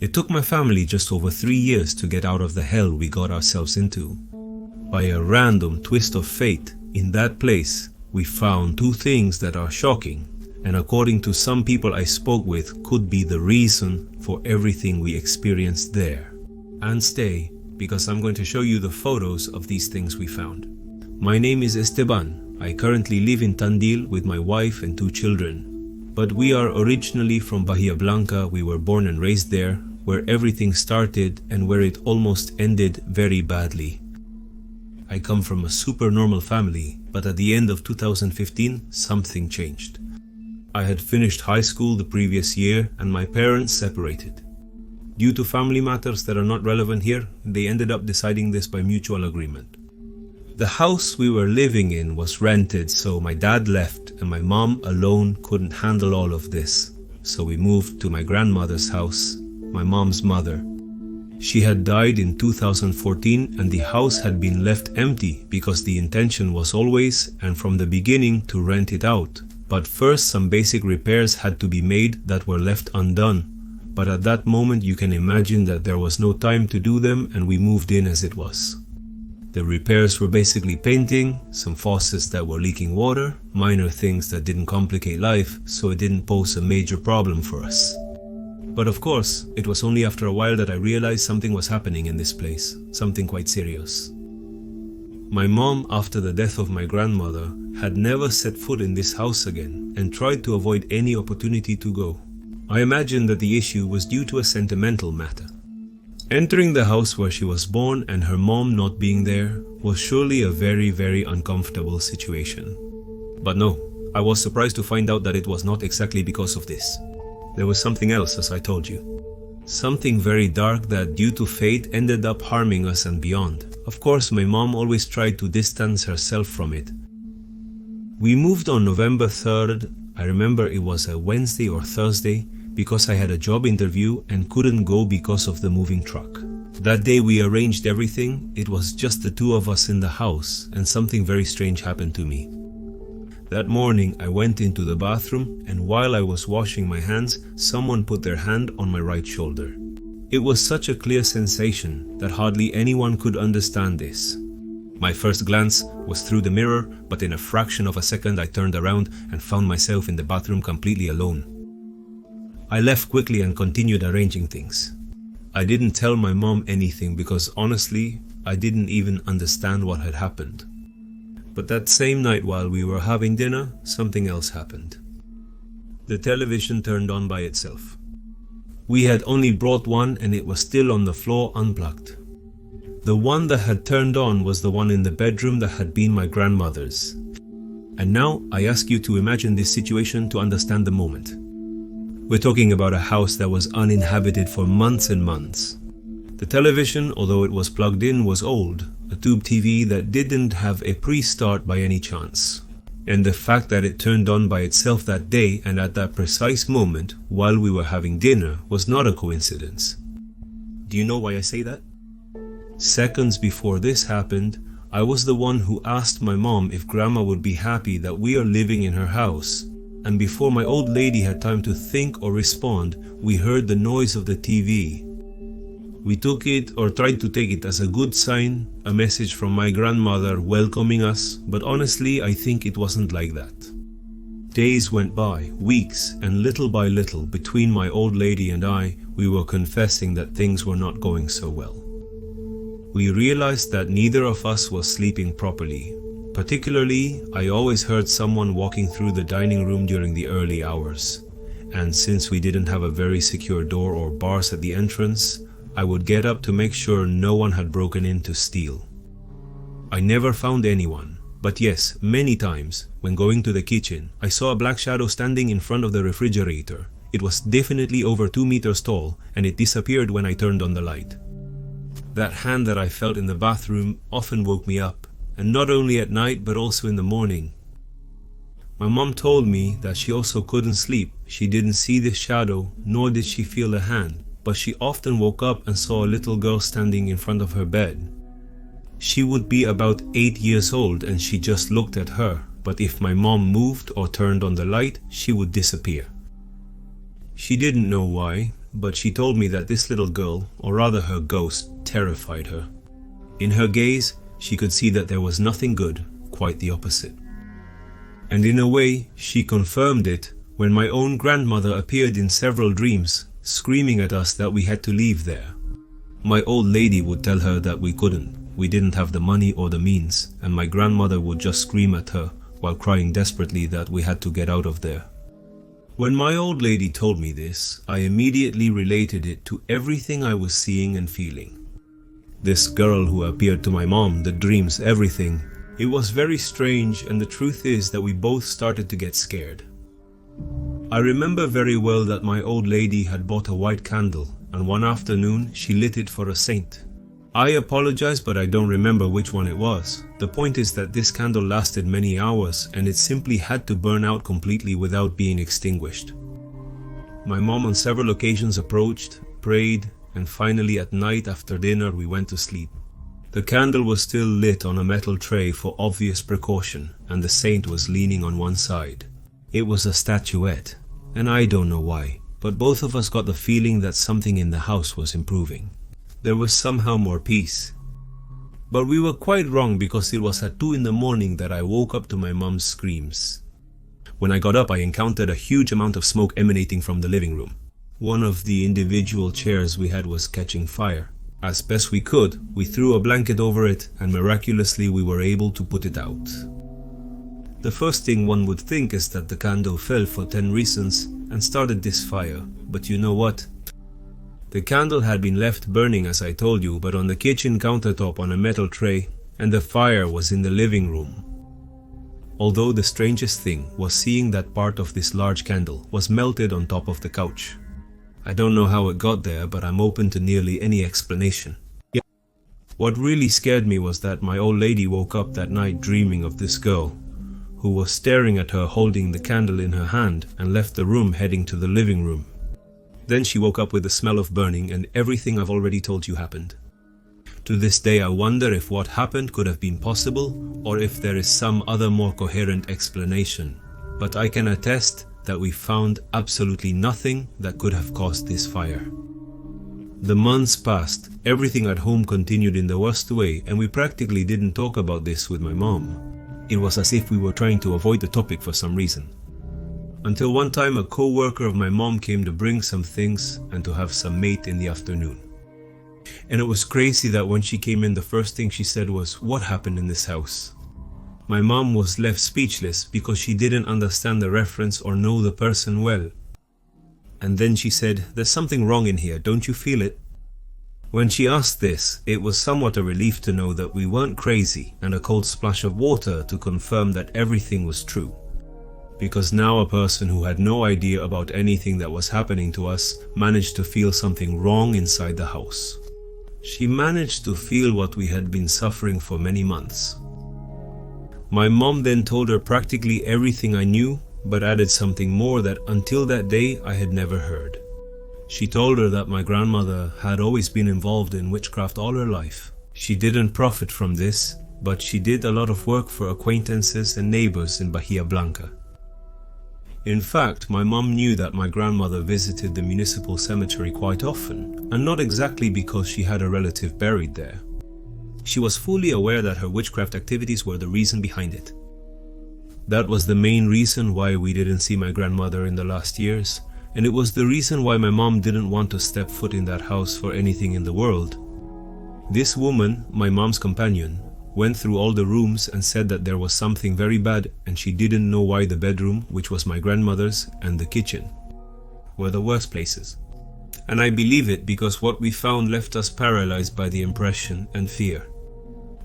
It took my family just over 3 years to get out of the hell we got ourselves into. By a random twist of fate, in that place, we found two things that are shocking, and according to some people I spoke with, could be the reason for everything we experienced there. And stay, because I'm going to show you the photos of these things we found. My name is Esteban. I currently live in Tandil with my wife and 2 children. But we are originally from Bahia Blanca. We were born and raised there, where everything started and where it almost ended very badly. I come from a super normal family, but at the end of 2015, something changed. I had finished high school the previous year and my parents separated. Due to family matters that are not relevant here, they ended up deciding this by mutual agreement. The house we were living in was rented, so my dad left and my mom alone couldn't handle all of this. So we moved to my grandmother's house, my mom's mother. She had died in 2014 and the house had been left empty because the intention was always and from the beginning to rent it out. But first some basic repairs had to be made that were left undone. But at that moment you can imagine that there was no time to do them and we moved in as it was. The repairs were basically painting, some faucets that were leaking water, minor things that didn't complicate life, so it didn't pose a major problem for us. But of course, it was only after a while that I realized something was happening in this place, something quite serious. My mom, after the death of my grandmother, had never set foot in this house again and tried to avoid any opportunity to go. I imagine that the issue was due to a sentimental matter. Entering the house where she was born and her mom not being there was surely a very, very uncomfortable situation. But no, I was surprised to find out that it was not exactly because of this. There was something else, as I told you. Something very dark that, due to fate, ended up harming us and beyond. Of course, my mom always tried to distance herself from it. We moved on November 3rd. I remember it was a Wednesday or Thursday because I had a job interview and couldn't go because of the moving truck. That day we arranged everything. It was just the 2 of us in the house and something very strange happened to me. That morning I went into the bathroom and while I was washing my hands, someone put their hand on my right shoulder. It was such a clear sensation that hardly anyone could understand this. My first glance was through the mirror, but in a fraction of a second I turned around and found myself in the bathroom completely alone. I left quickly and continued arranging things. I didn't tell my mom anything because honestly, I didn't even understand what had happened. But that same night while we were having dinner, something else happened. The television turned on by itself. We had only brought one and it was still on the floor unplugged. The one that had turned on was the one in the bedroom that had been my grandmother's. And now I ask you to imagine this situation to understand the moment. We're talking about a house that was uninhabited for months and months. The television, although it was plugged in, was old, a tube TV that didn't have a pre-start by any chance. And the fact that it turned on by itself that day and at that precise moment while we were having dinner was not a coincidence. Do you know why I say that? Seconds before this happened, I was the one who asked my mom if Grandma would be happy that we are living in her house. And before my old lady had time to think or respond, we heard the noise of the TV. We took it or tried to take it as a good sign, a message from my grandmother welcoming us, but honestly I think it wasn't like that. Days went by, weeks, and little by little between my old lady and I, we were confessing that things were not going so well. We realized that neither of us was sleeping properly. Particularly, I always heard someone walking through the dining room during the early hours. And since we didn't have a very secure door or bars at the entrance, I would get up to make sure no one had broken in to steal. I never found anyone, but yes, many times, when going to the kitchen, I saw a black shadow standing in front of the refrigerator. It was definitely over 2 meters tall, and it disappeared when I turned on the light. That hand that I felt in the bathroom often woke me up, and not only at night but also in the morning. My mom told me that she also couldn't sleep. She didn't see the shadow, nor did she feel the hand, but she often woke up and saw a little girl standing in front of her bed. She would be about 8 years old and she just looked at her, but if my mom moved or turned on the light, she would disappear. She didn't know why, but she told me that this little girl, or rather her ghost, terrified her. In her gaze, she could see that there was nothing good, quite the opposite. And in a way, she confirmed it when my own grandmother appeared in several dreams, screaming at us that we had to leave there. My old lady would tell her that we couldn't. We didn't have the money or the means, and my grandmother would just scream at her while crying desperately that we had to get out of there. When my old lady told me this, I immediately related it to everything I was seeing and feeling. This girl who appeared to my mom, the dreams, everything. It was very strange, and the truth is that we both started to get scared. I remember very well that my old lady had bought a white candle, and one afternoon she lit it for a saint. I apologize, but I don't remember which one it was. The point is that this candle lasted many hours, and it simply had to burn out completely without being extinguished. My mom on several occasions approached, prayed, and finally at night after dinner we went to sleep. The candle was still lit on a metal tray for obvious precaution, and the saint was leaning on one side. It was a statuette, and I don't know why, but both of us got the feeling that something in the house was improving. There was somehow more peace. But we were quite wrong, because it was at 2 in the morning that I woke up to my mom's screams. When I got up, I encountered a huge amount of smoke emanating from the living room. One of the individual chairs we had was catching fire. As best we could, we threw a blanket over it, and miraculously we were able to put it out. The first thing one would think is that the candle fell for 10 reasons and started this fire, but you know what? The candle had been left burning, as I told you, but on the kitchen countertop on a metal tray, and the fire was in the living room. Although the strangest thing was seeing that part of this large candle was melted on top of the couch. I don't know how it got there, but I'm open to nearly any explanation. What really scared me was that my old lady woke up that night dreaming of this girl, who was staring at her holding the candle in her hand, and left the room heading to the living room. Then she woke up with the smell of burning, and everything I've already told you happened. To this day I wonder if what happened could have been possible, or if there is some other more coherent explanation. But I can attest that we found absolutely nothing that could have caused this fire. The months passed, everything at home continued in the worst way, and we practically didn't talk about this with my mom. It was as if we were trying to avoid the topic for some reason. Until one time a co-worker of my mom came to bring some things and to have some mate in the afternoon. And it was crazy that when she came in, the first thing she said was, "What happened in this house?" My mom was left speechless because she didn't understand the reference or know the person well. And then she said, "There's something wrong in here, don't you feel it?" When she asked this, it was somewhat a relief to know that we weren't crazy, and a cold splash of water to confirm that everything was true. Because now a person who had no idea about anything that was happening to us managed to feel something wrong inside the house. She managed to feel what we had been suffering for many months. My mom then told her practically everything I knew, but added something more that until that day I had never heard. She told her that my grandmother had always been involved in witchcraft all her life. She didn't profit from this, but she did a lot of work for acquaintances and neighbors in Bahia Blanca. In fact, my mom knew that my grandmother visited the municipal cemetery quite often, and not exactly because she had a relative buried there. She was fully aware that her witchcraft activities were the reason behind it. That was the main reason why we didn't see my grandmother in the last years, and it was the reason why my mom didn't want to step foot in that house for anything in the world. This woman, my mom's companion, went through all the rooms and said that there was something very bad, and she didn't know why the bedroom, which was my grandmother's, and the kitchen were the worst places. And I believe it because what we found left us paralyzed by the impression and fear.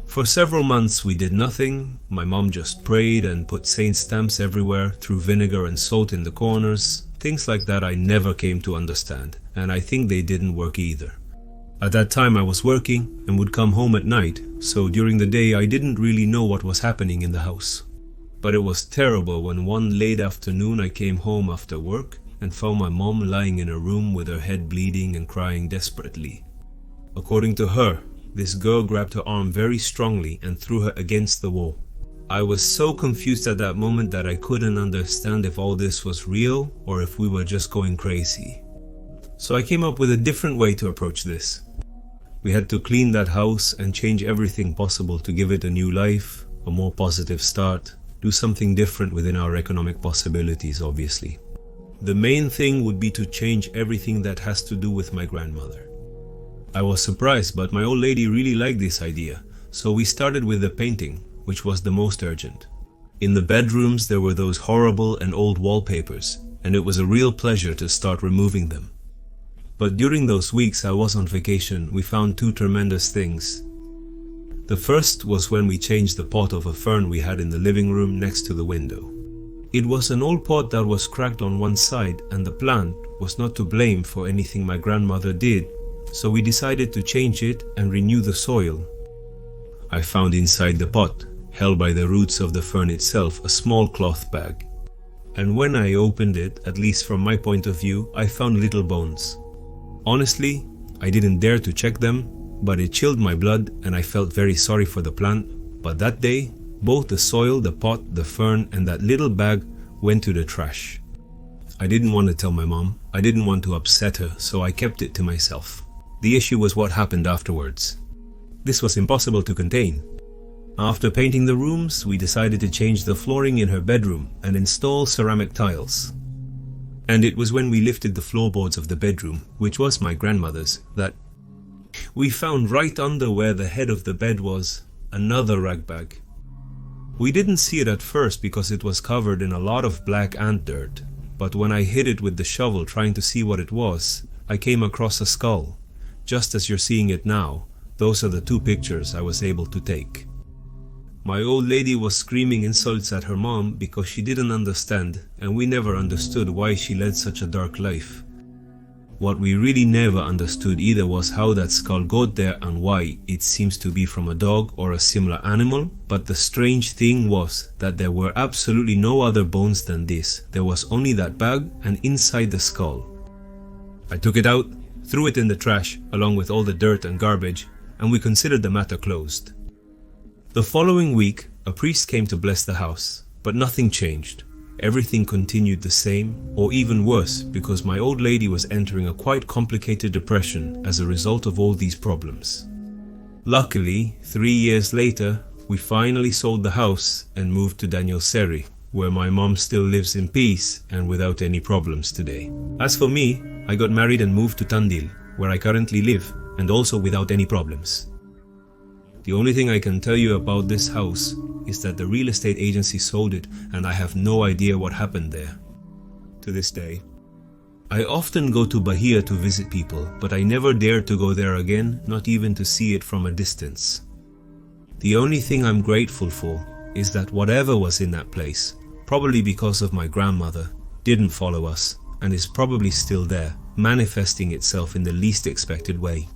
For several months we did nothing. My mom just prayed and put saint stamps everywhere, threw vinegar and salt in the corners. Things like that I never came to understand, and I think they didn't work either. At that time I was working and would come home at night, so during the day I didn't really know what was happening in the house. But it was terrible when one late afternoon I came home after work and found my mom lying in a room with her head bleeding and crying desperately. According to her, this girl grabbed her arm very strongly and threw her against the wall. I was so confused at that moment that I couldn't understand if all this was real or if we were just going crazy. So I came up with a different way to approach this. We had to clean that house and change everything possible to give it a new life, a more positive start, do something different within our economic possibilities, obviously. The main thing would be to change everything that has to do with my grandmother. I was surprised, but my old lady really liked this idea, so we started with the painting, which was the most urgent. In the bedrooms there were those horrible and old wallpapers, and it was a real pleasure to start removing them. But during those weeks I was on vacation, we found two tremendous things. The first was when we changed the pot of a fern we had in the living room next to the window. It was an old pot that was cracked on one side, and the plant was not to blame for anything my grandmother did, so we decided to change it and renew the soil. I found inside the pot, held by the roots of the fern itself, a small cloth bag. And when I opened it, at least from my point of view, I found little bones. Honestly, I didn't dare to check them, but it chilled my blood and I felt very sorry for the plant. But that day, both the soil, the pot, the fern, and that little bag went to the trash. I didn't want to tell my mom. I didn't want to upset her, so I kept it to myself. The issue was what happened afterwards. This was impossible to contain. After painting the rooms, we decided to change the flooring in her bedroom and install ceramic tiles. And it was when we lifted the floorboards of the bedroom, which was my grandmother's, that we found right under where the head of the bed was another rag bag. We didn't see it at first because it was covered in a lot of black ant dirt, but when I hit it with the shovel trying to see what it was, I came across a skull. Just as you're seeing it now, those are the two pictures I was able to take. My old lady was screaming insults at her mom because she didn't understand, and we never understood why she led such a dark life. What we really never understood either was how that skull got there and why it seems to be from a dog or a similar animal, but the strange thing was that there were absolutely no other bones than this. There was only that bag and inside the skull. I took it out, threw it in the trash along with all the dirt and garbage, and we considered the matter closed. The following week, a priest came to bless the house, but nothing changed. Everything continued the same, or even worse, because my old lady was entering a quite complicated depression as a result of all these problems. Luckily, 3 years later, we finally sold the house and moved to Danielseri, where my mom still lives in peace and without any problems today. As for me, I got married and moved to Tandil, where I currently live, and also without any problems. The only thing I can tell you about this house is that the real estate agency sold it and I have no idea what happened there. To this day. I often go to Bahia to visit people, but I never dare to go there again, not even to see it from a distance. The only thing I'm grateful for is that whatever was in that place, probably because of my grandmother, didn't follow us and is probably still there, manifesting itself in the least expected way.